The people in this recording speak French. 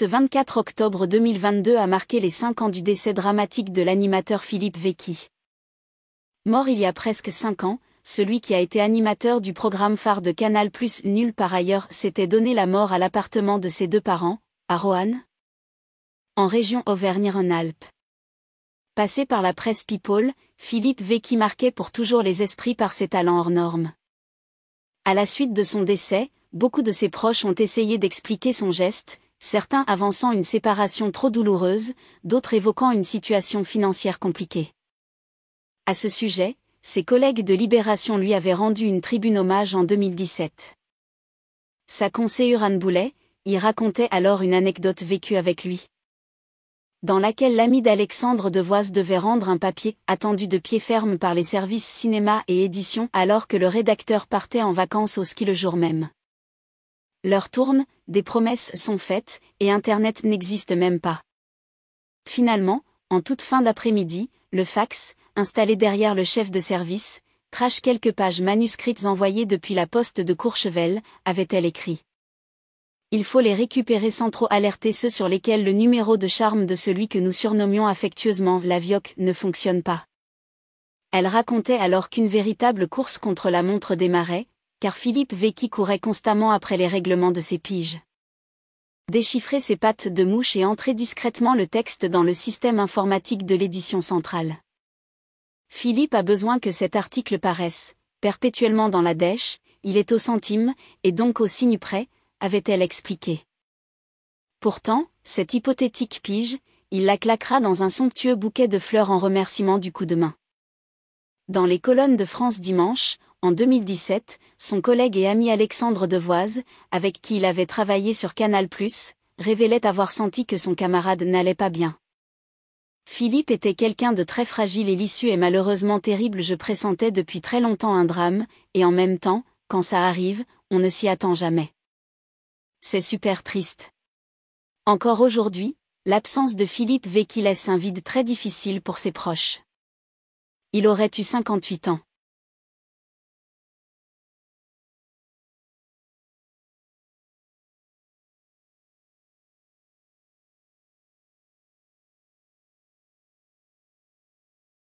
Ce 24 octobre 2022 a marqué les 5 ans du décès dramatique de l'animateur Philippe Vecchi. Mort il y a presque 5 ans, celui qui a été animateur du programme phare de Canal+, Nulle part ailleurs, s'était donné la mort à l'appartement de ses 2 parents, à Roanne, en région Auvergne-Rhône-Alpes. Passé par la presse People, Philippe Vecchi marquait pour toujours les esprits par ses talents hors normes. À la suite de son décès, beaucoup de ses proches ont essayé d'expliquer son geste, certains avançant une séparation trop douloureuse, d'autres évoquant une situation financière compliquée. À ce sujet, ses collègues de Libération lui avaient rendu une tribune hommage en 2017. Sa conseillère Anne Boulet y racontait alors une anecdote vécue avec lui, dans laquelle l'ami d'Alexandre Devoise devait rendre un papier attendu de pied ferme par les services cinéma et édition alors que le rédacteur partait en vacances au ski le jour même. L'heure tourne, des promesses sont faites, et Internet n'existe même pas. Finalement, en toute fin d'après-midi, le fax, installé derrière le chef de service, crache quelques pages manuscrites envoyées depuis la poste de Courchevel, avait-elle écrit. Il faut les récupérer sans trop alerter ceux sur lesquels le numéro de charme de celui que nous surnommions affectueusement la Vioque ne fonctionne pas. Elle racontait alors qu'une véritable course contre la montre démarrait, car Philippe Vecchi courait constamment après les règlements de ses piges. Déchiffrer ses pattes de mouche et entrer discrètement le texte dans le système informatique de l'édition centrale. Philippe a besoin que cet article paraisse, perpétuellement dans la dèche, il est au centime, et donc au signe près, avait-elle expliqué. Pourtant, cette hypothétique pige, il la claquera dans un somptueux bouquet de fleurs en remerciement du coup de main. Dans les colonnes de France Dimanche, en 2017, son collègue et ami Alexandre Devoise, avec qui il avait travaillé sur Canal+, révélait avoir senti que son camarade n'allait pas bien. Philippe était quelqu'un de très fragile et l'issue est malheureusement terrible. Je pressentais depuis très longtemps un drame, et en même temps, quand ça arrive, on ne s'y attend jamais. C'est super triste. Encore aujourd'hui, l'absence de Philippe Vecchi laisse un vide très difficile pour ses proches. Il aurait eu 58 ans.